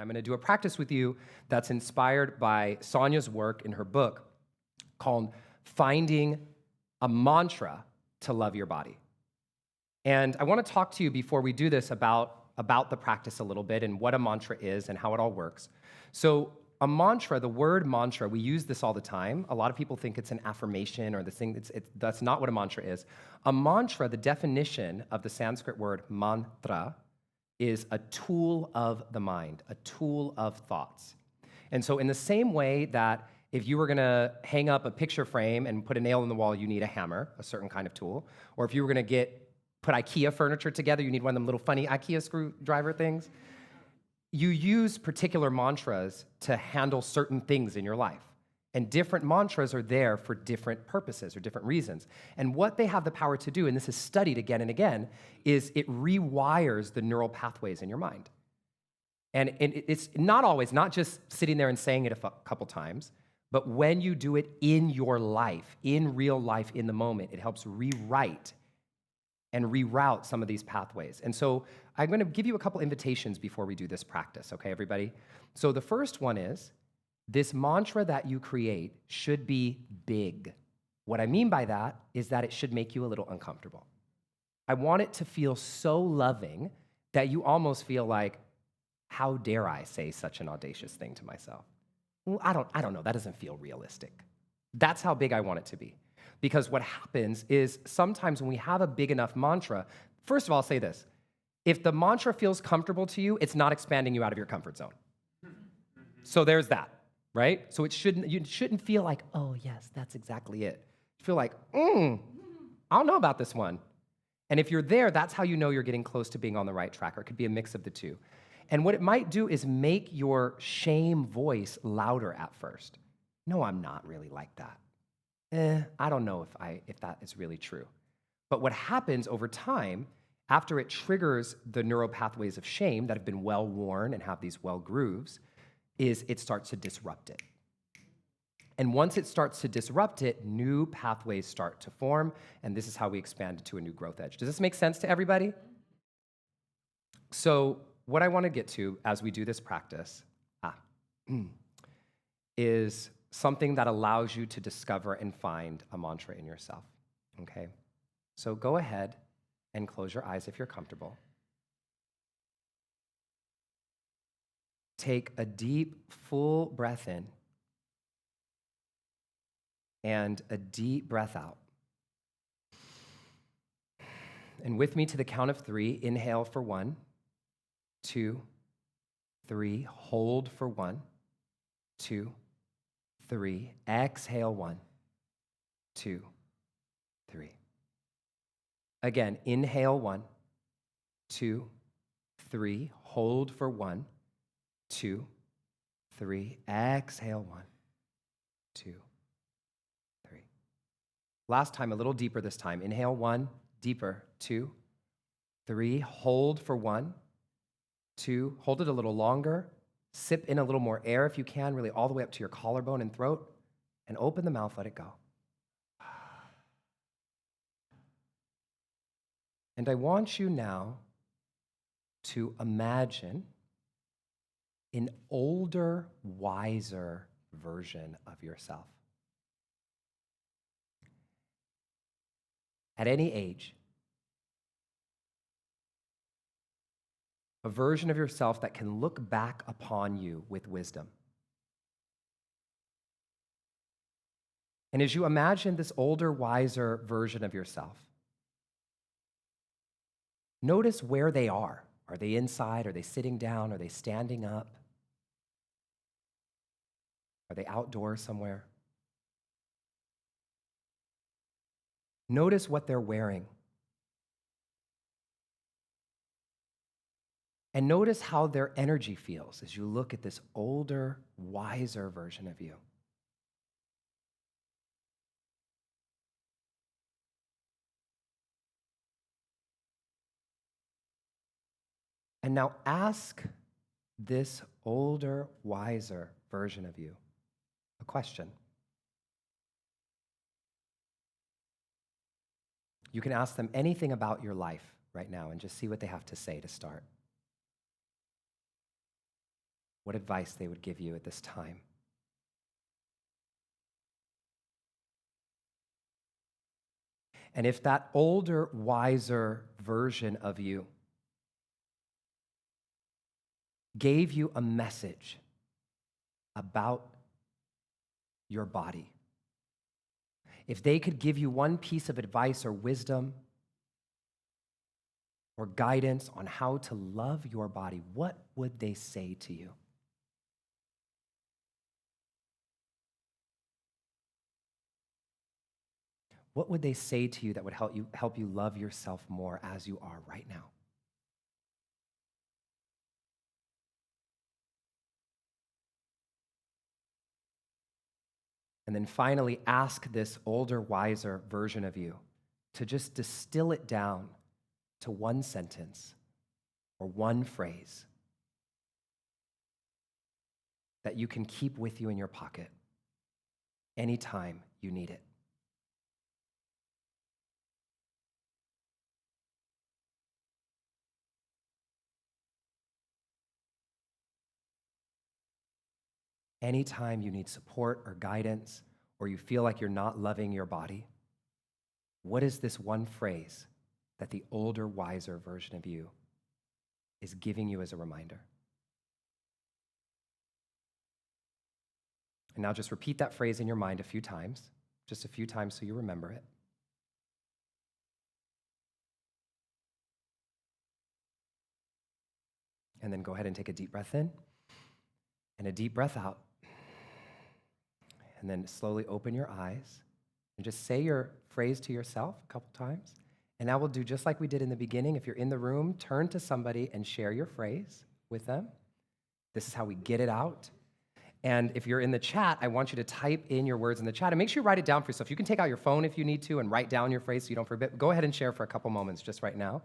I'm going to do a practice with you that's inspired by Sonya's work in her book called Finding a Mantra to Love Your Body. And I want to talk to you before we do this about the practice a little bit and what a mantra is and how it all works. So a mantra, the word mantra, we use this all the time. A lot of people think it's an affirmation or this thing. That's not what a mantra is. A mantra, the definition of the Sanskrit word mantra, is a tool of the mind, a tool of thoughts. And so in the same way that if you were gonna hang up a picture frame and put a nail in the wall, you need a hammer, a certain kind of tool. Or if you were gonna put IKEA furniture together, you need one of them little funny IKEA screwdriver things. You use particular mantras to handle certain things in your life. And different mantras are there for different purposes or different reasons. And what they have the power to do, and this is studied again and again, is it rewires the neural pathways in your mind. And it's not always, not just sitting there and saying it a couple times, but when you do it in your life, in real life, in the moment, it helps rewrite and reroute some of these pathways. And so I'm gonna give you a couple invitations before we do this practice, okay, everybody? So the first one is, this mantra that you create should be big. What I mean by that is that it should make you a little uncomfortable. I want it to feel so loving that you almost feel like, how dare I say such an audacious thing to myself? Well, I don't know, that doesn't feel realistic. That's how big I want it to be. Because what happens is sometimes when we have a big enough mantra, first of all, I'll say this. If the mantra feels comfortable to you, it's not expanding you out of your comfort zone. So there's that, right? So you shouldn't feel like, oh yes, that's exactly it. You feel like, I don't know about this one. And if you're there, that's how you know you're getting close to being on the right track, or it could be a mix of the two. And what it might do is make your shame voice louder at first. No, I'm not really like that. I don't know if that is really true. But what happens over time, after it triggers the neural pathways of shame that have been well-worn and have these well grooves, is it starts to disrupt it. And once it starts to disrupt it, new pathways start to form, and this is how we expand it to a new growth edge. Does this make sense to everybody? So what I want to get to as we do this practice is something that allows you to discover and find a mantra in yourself, okay? So go ahead and close your eyes if you're comfortable. Take a deep, full breath in and a deep breath out. And with me to the count of 3, inhale for 1, 2, 3, hold for 1, 2, 3, exhale 1, 2, 3. Again, inhale 1, 2, 3, hold for 1, 2, 3, exhale 1, 2, 3. Last time, a little deeper this time. Inhale 1, deeper, 2, 3, hold for 1, 2, hold it a little longer. Sip in a little more air if you can, really all the way up to your collarbone and throat, and open the mouth, let it go. And I want you now to imagine an older, wiser version of yourself. At any age, a version of yourself that can look back upon you with wisdom. And as you imagine this older, wiser version of yourself, notice where they are. Are they inside? Are they sitting down? Are they standing up? Are they outdoors somewhere? Notice what they're wearing. And notice how their energy feels as you look at this older, wiser version of you. And now ask this older, wiser version of you a question. You can ask them anything about your life right now and just see what they have to say to start. what advice they would give you at this time. And if that older, wiser version of you gave you a message about your body, if they could give you one piece of advice or wisdom or guidance on how to love your body, what would they say to you? What would they say to you that would help you love yourself more as you are right now? And then finally, ask this older, wiser version of you to just distill it down to one sentence or one phrase that you can keep with you in your pocket anytime you need it. Anytime you need support or guidance, or you feel like you're not loving your body, what is this one phrase that the older, wiser version of you is giving you as a reminder? And now just repeat that phrase in your mind a few times, just a few times so you remember it. And then go ahead and take a deep breath in and a deep breath out. And then slowly open your eyes and just say your phrase to yourself a couple times. And now we'll do just like we did in the beginning. If you're in the room, turn to somebody and share your phrase with them. This is how we get it out. And if you're in the chat, I want you to type in your words in the chat and make sure you write it down for yourself. You can take out your phone if you need to and write down your phrase so you don't forget. Go ahead and share for a couple moments just right now.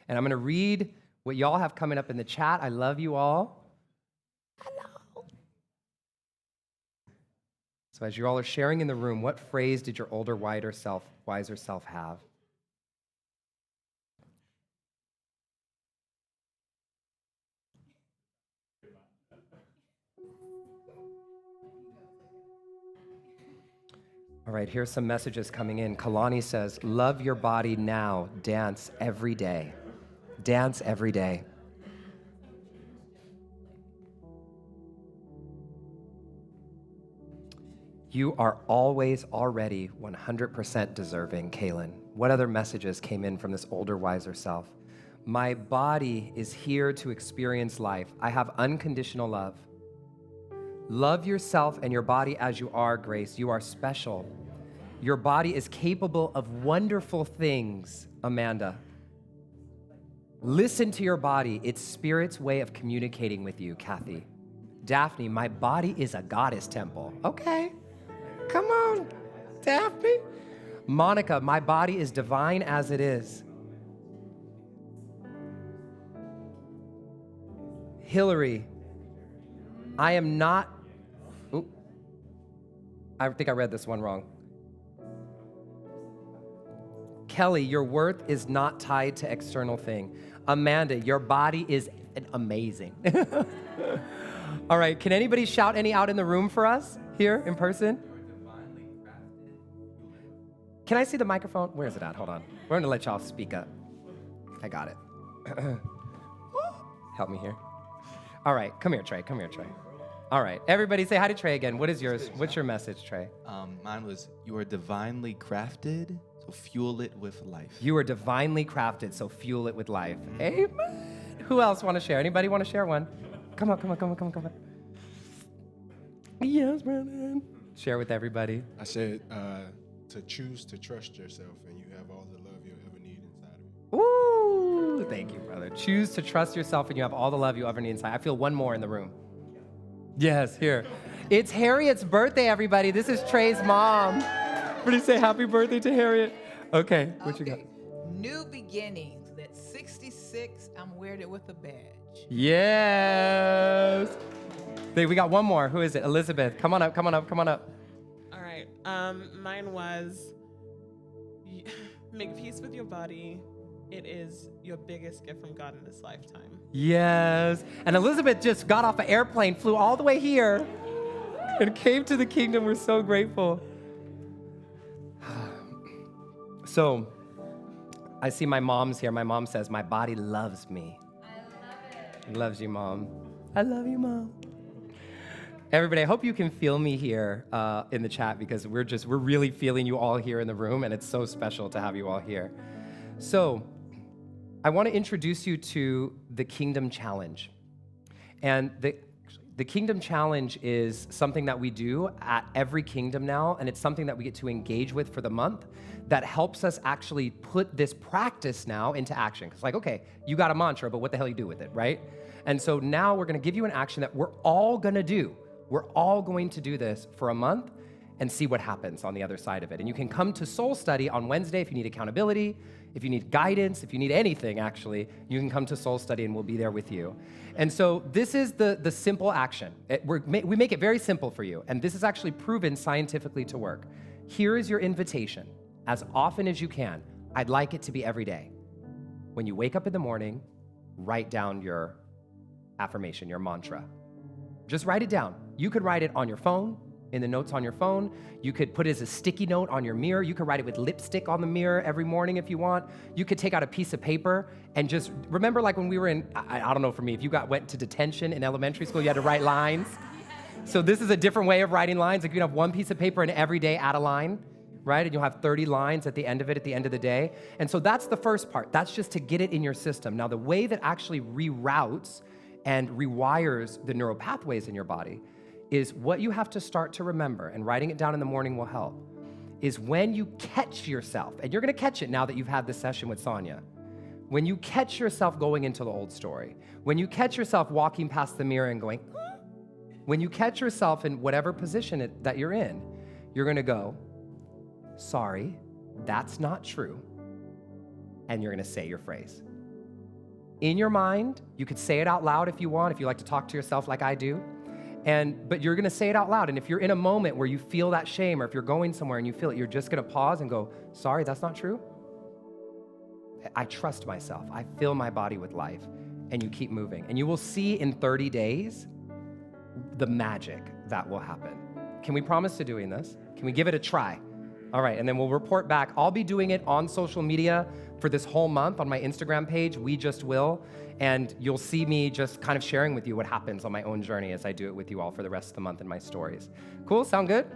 And I'm going to read what y'all have coming up in the chat. I love you all. Hello. So as you all are sharing in the room, what phrase did your older, wiser self have? All right, here's some messages coming in. Kalani says, love your body now, dance every day. Dance every day. You are always already 100% deserving, Kaylin. What other messages came in from this older, wiser self? My body is here to experience life. I have unconditional love. Love yourself and your body as you are, Grace. You are special. Your body is capable of wonderful things, Amanda. Listen to your body. It's Spirit's way of communicating with you, Kathy. Daphne, my body is a goddess temple. Okay. Come on, Daphne. Monica, my body is divine as it is. Hillary, I am not, I think I read this one wrong. Kelly, your worth is not tied to external thing. Amanda, your body is amazing. All right, can anybody shout any out in the room for us here in person? Can I see the microphone? Where is it at? Hold on. We're going to let y'all speak up. I got it. Help me here. All right. Come here, Trey. Come here, Trey. All right. Everybody say hi to Trey again. What is yours? What's your message, Trey? Mine was, you are divinely crafted, so fuel it with life. You are divinely crafted, so fuel it with life. Amen. Who else want to share? Anybody want to share one? Come on. Yes, Brandon. Share with everybody. I said to choose to trust yourself, and you have all the love you'll ever need inside of you. Ooh, thank you, brother. Choose to trust yourself, and you have all the love you ever need inside. I feel one more in the room. Yes, here. It's Harriet's birthday, everybody. This is Trey's mom. Everybody say happy birthday to Harriet. Okay, what you got? New beginnings. At 66, I'm wearing it with a badge. Yes. We got one more. Who is it? Elizabeth. Come on up. All right. Mine was make peace with your body. It is your biggest gift from God in this lifetime. Yes. And Elizabeth just got off an airplane, flew all the way here, and came to the kingdom. We're so grateful. So, I see my mom's here. My mom says, my body loves me. I love it. Loves you, Mom. I love you, Mom. Everybody, I hope you can feel me here in the chat because we're really feeling you all here in the room, and it's so special to have you all here. So, I want to introduce you to the Kingdom Challenge. And the Kingdom Challenge is something that we do at every kingdom now, and it's something that we get to engage with for the month that helps us actually put this practice now into action. It's like, okay, you got a mantra, but what the hell you do with it, right? And so now we're gonna give you an action that we're all gonna do. We're all going to do this for a month and see what happens on the other side of it. And you can come to Soul Study on Wednesday if you need accountability, if you need guidance, if you need anything, actually, you can come to Soul Study and we'll be there with you. And so this is the simple action. We make it very simple for you, and this is actually proven scientifically to work. Here is your invitation. As often as you can, I'd like it to be every day. When you wake up in the morning, write down your affirmation, your mantra. Just write it down. You could write it on your phone, in the notes on your phone. You could put it as a sticky note on your mirror. You could write it with lipstick on the mirror every morning if you want. You could take out a piece of paper and just remember, like when we were in, I don't know for me, if you went to detention in elementary school, you had to write lines. So this is a different way of writing lines. Like you can have one piece of paper and every day add a line, right? And you'll have 30 lines at the end of it, at the end of the day. And so that's the first part. That's just to get it in your system. Now, the way that actually reroutes and rewires the neural pathways in your body is what you have to start to remember, and writing it down in the morning will help, is when you catch yourself, and you're gonna catch it now that you've had this session with Sonya, when you catch yourself going into the old story, when you catch yourself walking past the mirror and going, when you catch yourself in whatever position that you're in, you're gonna go, sorry, that's not true, and you're gonna say your phrase. In your mind, you could say it out loud if you want, if you like to talk to yourself like I do, but you're gonna say it out loud. And if you're in a moment where you feel that shame, or if you're going somewhere and you feel it, you're just gonna pause and go, sorry, that's not true. I trust myself. I fill my body with life. And you keep moving. And you will see in 30 days the magic that will happen. Can we promise to doing this? Can we give it a try? All right, and then we'll report back. I'll be doing it on social media for this whole month on my Instagram page, We Just Will, and you'll see me just kind of sharing with you what happens on my own journey as I do it with you all for the rest of the month in my stories. Cool, sound good?